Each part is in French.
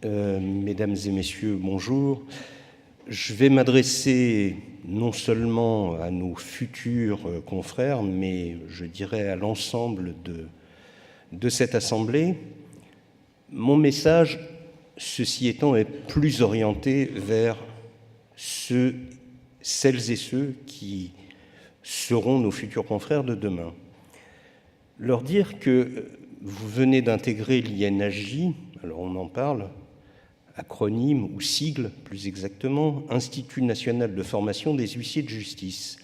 Mesdames et messieurs, bonjour. Je vais m'adresser non seulement à nos futurs confrères, mais je dirais à l'ensemble de cette assemblée. Mon message, ceci étant, est plus orienté vers celles et ceux qui seront nos futurs confrères de demain. Leur dire que vous venez d'intégrer l'INHJ, alors on en parle, acronyme ou sigle plus exactement, Institut national de formation des huissiers de justice.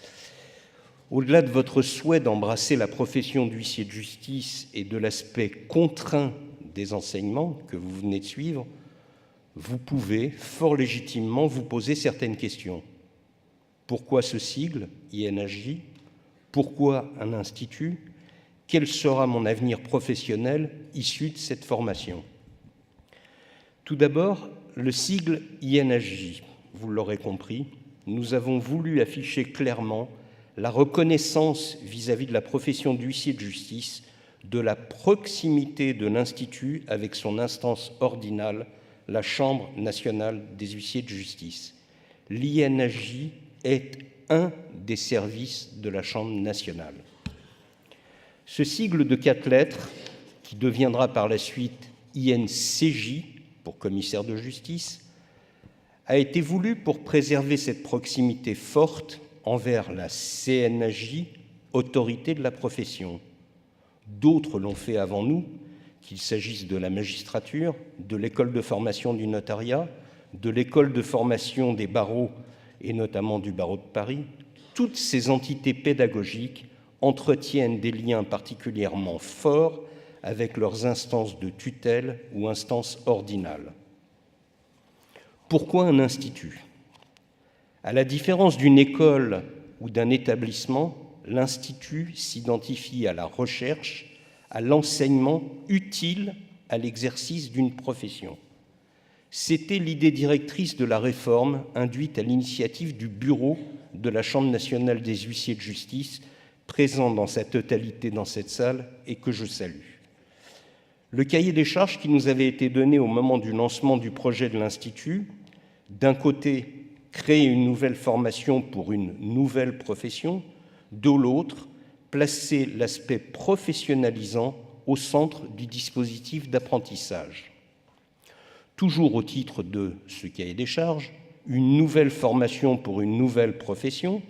Au-delà de votre souhait d'embrasser la profession d'huissier de justice et de l'aspect contraint des enseignements que vous venez de suivre, vous pouvez fort légitimement vous poser certaines questions. Pourquoi ce sigle, INHJ? Pourquoi un institut? Quel sera mon avenir professionnel issu de cette formation? Tout d'abord, le sigle INHJ. Vous l'aurez compris, nous avons voulu afficher clairement la reconnaissance vis-à-vis de la profession d'huissier de justice de la proximité de l'Institut avec son instance ordinale, la Chambre nationale des huissiers de justice. L'INHJ est un des services de la Chambre nationale. Ce sigle de 4 lettres, qui deviendra par la suite INCJ, pour commissaire de justice, a été voulu pour préserver cette proximité forte envers la CNJ, autorité de la profession. D'autres l'ont fait avant nous, qu'il s'agisse de la magistrature, de l'école de formation du notariat, de l'école de formation des barreaux et notamment du barreau de Paris. Toutes ces entités pédagogiques entretiennent des liens particulièrement forts avec leurs instances de tutelle ou instances ordinales. Pourquoi un institut? À la différence d'une école ou d'un établissement, l'institut s'identifie à la recherche, à l'enseignement utile à l'exercice d'une profession. C'était l'idée directrice de la réforme induite à l'initiative du bureau de la Chambre nationale des huissiers de justice, présent dans sa totalité dans cette salle et que je salue. Le cahier des charges qui nous avait été donné au moment du lancement du projet de l'Institut, d'un côté, créer une nouvelle formation pour une nouvelle profession, de l'autre, placer l'aspect professionnalisant au centre du dispositif d'apprentissage. Toujours au titre de ce cahier des charges, une nouvelle formation pour une nouvelle profession.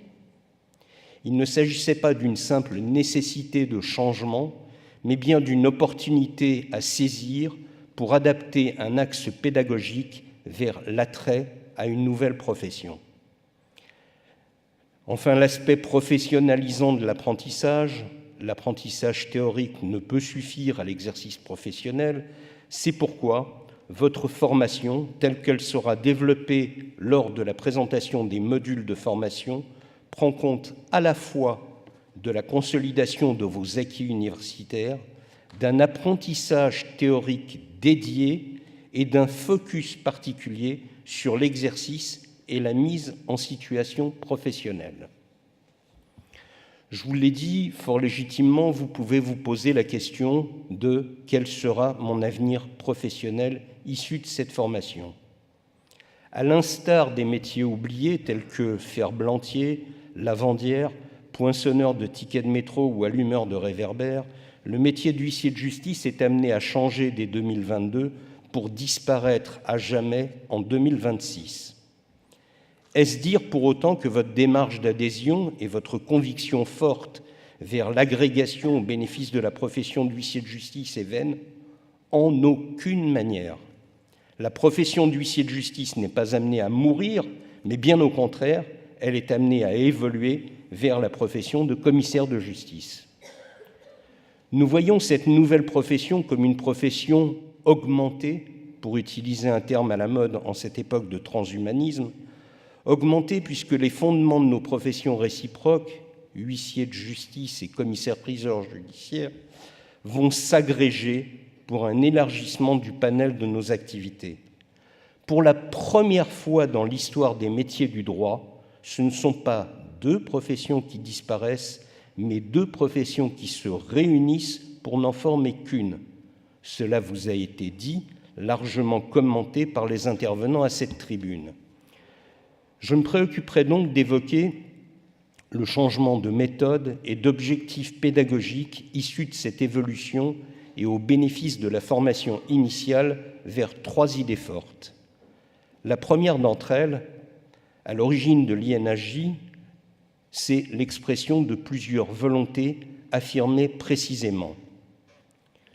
Il ne s'agissait pas d'une simple nécessité de changement, mais bien d'une opportunité à saisir pour adapter un axe pédagogique vers l'attrait à une nouvelle profession. Enfin, l'aspect professionnalisant de l'apprentissage théorique ne peut suffire à l'exercice professionnel, c'est pourquoi votre formation, telle qu'elle sera développée lors de la présentation des modules de formation, prend compte à la fois de la consolidation de vos acquis universitaires, d'un apprentissage théorique dédié et d'un focus particulier sur l'exercice et la mise en situation professionnelle. Je vous l'ai dit, fort légitimement, vous pouvez vous poser la question de quel sera mon avenir professionnel issu de cette formation. À l'instar des métiers oubliés tels que ferblantier, lavandière, poinçonneur de tickets de métro ou allumeur de réverbères, le métier d'huissier de justice est amené à changer dès 2022 pour disparaître à jamais en 2026. Est-ce dire pour autant que votre démarche d'adhésion et votre conviction forte vers l'agrégation au bénéfice de la profession d'huissier de justice est vaine? En aucune manière. La profession d'huissier de justice n'est pas amenée à mourir, mais bien au contraire, elle est amenée à évoluer vers la profession de commissaire de justice. Nous voyons cette nouvelle profession comme une profession augmentée, pour utiliser un terme à la mode en cette époque de transhumanisme, augmentée puisque les fondements de nos professions réciproques, huissier de justice et commissaire-priseur judiciaire, vont s'agréger pour un élargissement du panel de nos activités. Pour la première fois dans l'histoire des métiers du droit, ce ne sont pas 2 professions qui disparaissent, mais 2 professions qui se réunissent pour n'en former qu'une. Cela vous a été dit, largement commenté par les intervenants à cette tribune. Je me préoccuperai donc d'évoquer le changement de méthode et d'objectifs pédagogiques issus de cette évolution et au bénéfice de la formation initiale vers 3 idées fortes. La première d'entre elles, à l'origine de l'INHJ, c'est l'expression de plusieurs volontés affirmées précisément.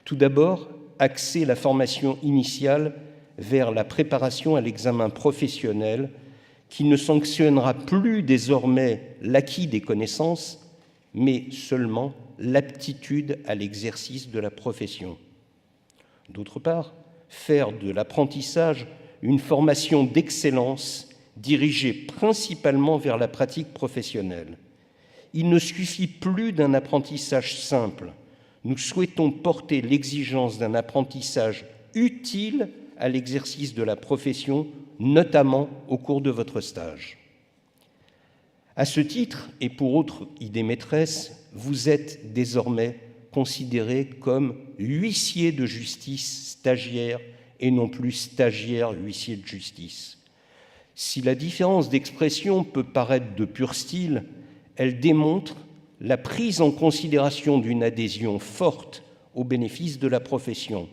Tout d'abord, axer la formation initiale vers la préparation à l'examen professionnel qui ne sanctionnera plus désormais l'acquis des connaissances, mais seulement l'aptitude à l'exercice de la profession. D'autre part, faire de l'apprentissage une formation d'excellence dirigée principalement vers la pratique professionnelle. Il ne suffit plus d'un apprentissage simple. Nous souhaitons porter l'exigence d'un apprentissage utile à l'exercice de la profession, notamment au cours de votre stage. À ce titre, et pour autre idée maîtresse, vous êtes désormais considérés comme huissiers de justice stagiaires et non plus stagiaires huissiers de justice. Si la différence d'expression peut paraître de pur style, elle démontre la prise en considération d'une adhésion forte au bénéfice de la profession.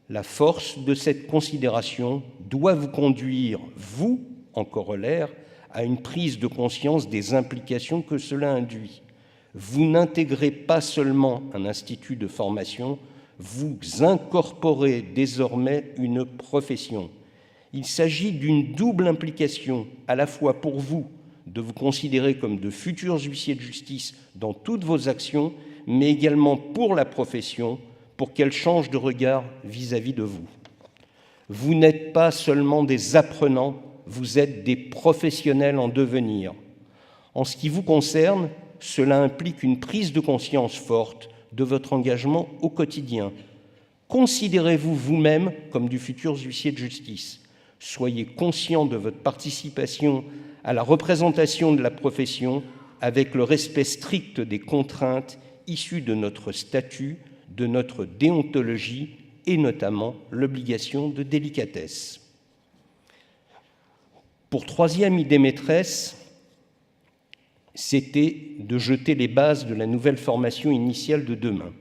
La force de cette considération doit vous conduire, vous, en corollaire, à une prise de conscience des implications que cela induit. Vous n'intégrez pas seulement un institut de formation, vous incorporez désormais une profession. Il s'agit d'une double implication, à la fois pour vous, de vous considérer comme de futurs huissiers de justice dans toutes vos actions, mais également pour la profession, pour qu'elle change de regard vis-à-vis de vous. Vous n'êtes pas seulement des apprenants, vous êtes des professionnels en devenir. En ce qui vous concerne, cela implique une prise de conscience forte de votre engagement au quotidien. Considérez-vous vous-même comme du futur huissier de justice. Soyez conscient de votre participation à la représentation de la profession avec le respect strict des contraintes issues de notre statut, de notre déontologie et notamment l'obligation de délicatesse. Pour troisième idée maîtresse, c'était de jeter les bases de la nouvelle formation initiale de demain.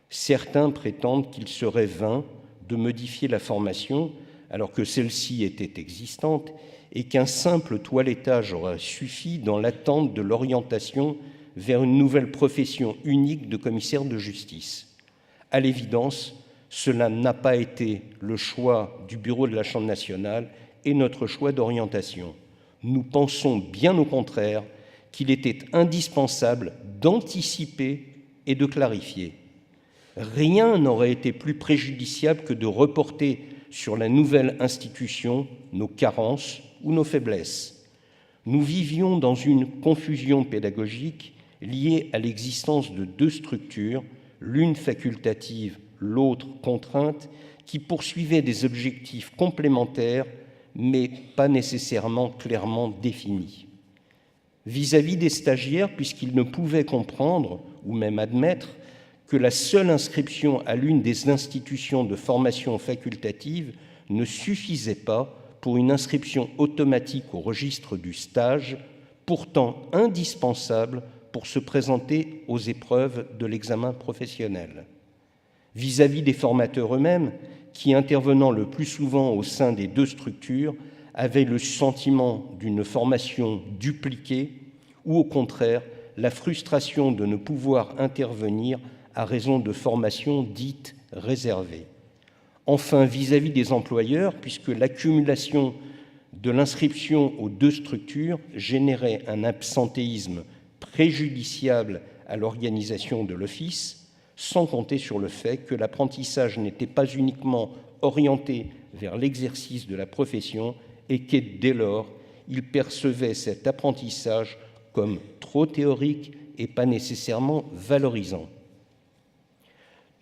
Certains prétendent qu'il serait vain de modifier la formation alors que celle-ci était existante et qu'un simple toilettage aurait suffi dans l'attente de l'orientation vers une nouvelle profession unique de commissaire de justice. À l'évidence, cela n'a pas été le choix du bureau de la Chambre nationale et notre choix d'orientation. Nous pensons bien au contraire qu'il était indispensable d'anticiper et de clarifier. Rien n'aurait été plus préjudiciable que de reporter sur la nouvelle institution nos carences ou nos faiblesses. Nous vivions dans une confusion pédagogique liée à l'existence de 2 structures, l'une facultative, l'autre contrainte, qui poursuivaient des objectifs complémentaires mais pas nécessairement clairement définis. Vis-à-vis des stagiaires, puisqu'ils ne pouvaient comprendre ou même admettre que la seule inscription à l'une des institutions de formation facultative ne suffisait pas pour une inscription automatique au registre du stage, pourtant indispensable pour se présenter aux épreuves de l'examen professionnel. Vis-à-vis des formateurs eux-mêmes, qui, intervenant le plus souvent au sein des 2 structures, avaient le sentiment d'une formation dupliquée ou, au contraire, la frustration de ne pouvoir intervenir à raison de formations dites réservées. Enfin, vis-à-vis des employeurs, puisque l'accumulation de l'inscription aux 2 structures générait un absentéisme préjudiciable à l'organisation de l'office, sans compter sur le fait que l'apprentissage n'était pas uniquement orienté vers l'exercice de la profession et que, dès lors, il percevait cet apprentissage comme trop théorique et pas nécessairement valorisant.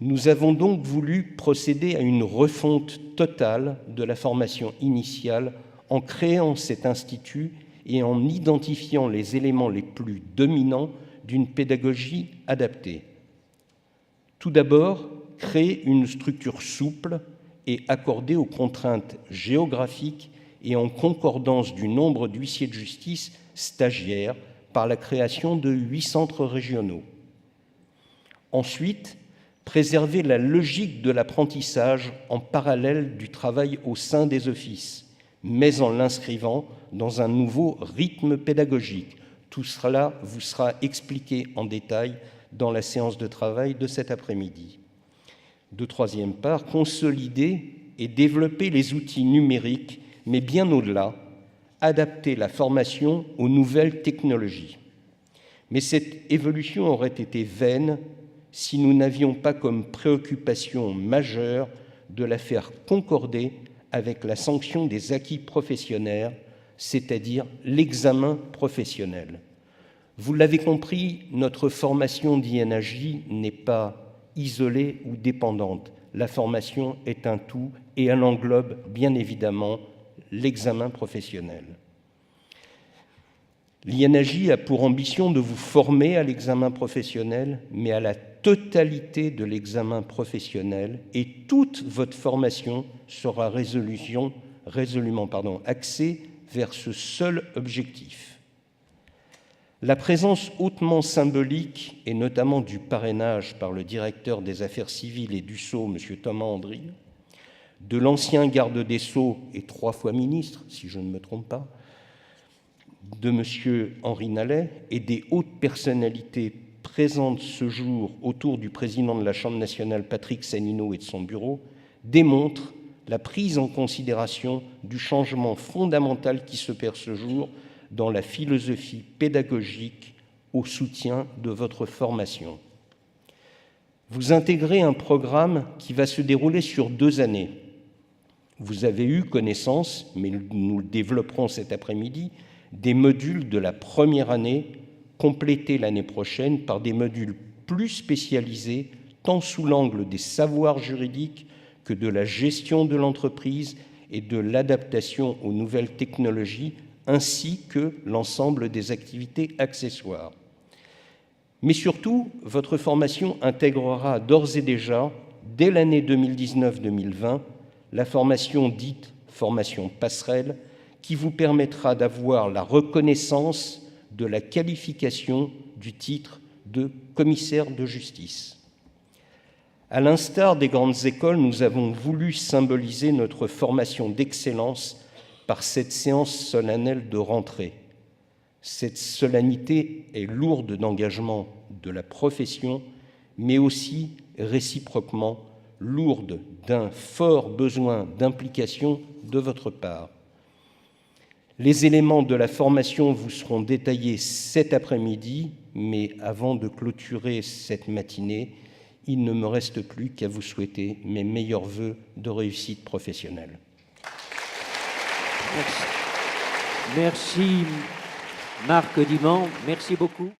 Nous avons donc voulu procéder à une refonte totale de la formation initiale en créant cet institut et en identifiant les éléments les plus dominants d'une pédagogie adaptée. Tout d'abord, créer une structure souple est accordée aux contraintes géographiques et en concordance du nombre d'huissiers de justice stagiaires par la création de 8 centres régionaux. Ensuite, préserver la logique de l'apprentissage en parallèle du travail au sein des offices, mais en l'inscrivant dans un nouveau rythme pédagogique. Tout cela vous sera expliqué en détail dans la séance de travail de cet après-midi. De troisième part, consolider et développer les outils numériques, mais bien au-delà, adapter la formation aux nouvelles technologies. Mais cette évolution aurait été vaine si nous n'avions pas comme préoccupation majeure de la faire concorder avec la sanction des acquis professionnels, c'est-à-dire l'examen professionnel. Vous l'avez compris, notre formation d'INAJ n'est pas isolée ou dépendante. La formation est un tout et elle englobe bien évidemment l'examen professionnel. L'INAJ a pour ambition de vous former à l'examen professionnel, mais à la totalité de l'examen professionnel, et toute votre formation sera résolument axée vers ce seul objectif. La présence hautement symbolique, et notamment du parrainage par le directeur des Affaires civiles et du Sceau, M. Thomas Andry, de l'ancien garde des Sceaux et 3 fois ministre, si je ne me trompe pas, de M. Henri Nallet et des hautes personnalités présentes ce jour autour du président de la Chambre nationale, Patrick Sanino, et de son bureau, démontre la prise en considération du changement fondamental qui s'opère ce jour dans la philosophie pédagogique au soutien de votre formation. Vous intégrez un programme qui va se dérouler sur 2 années. Vous avez eu connaissance, mais nous le développerons cet après-midi, des modules de la première année, complétés l'année prochaine par des modules plus spécialisés, tant sous l'angle des savoirs juridiques que de la gestion de l'entreprise et de l'adaptation aux nouvelles technologies, ainsi que l'ensemble des activités accessoires. Mais surtout, votre formation intégrera d'ores et déjà, dès l'année 2019-2020, la formation dite « formation passerelle », qui vous permettra d'avoir la reconnaissance de la qualification du titre de commissaire de justice. À l'instar des grandes écoles, nous avons voulu symboliser notre formation d'excellence par cette séance solennelle de rentrée. Cette solennité est lourde d'engagement de la profession, mais aussi réciproquement lourde d'un fort besoin d'implication de votre part. Les éléments de la formation vous seront détaillés cet après-midi, mais avant de clôturer cette matinée, il ne me reste plus qu'à vous souhaiter mes meilleurs vœux de réussite professionnelle. Merci Marc Dimand, merci beaucoup.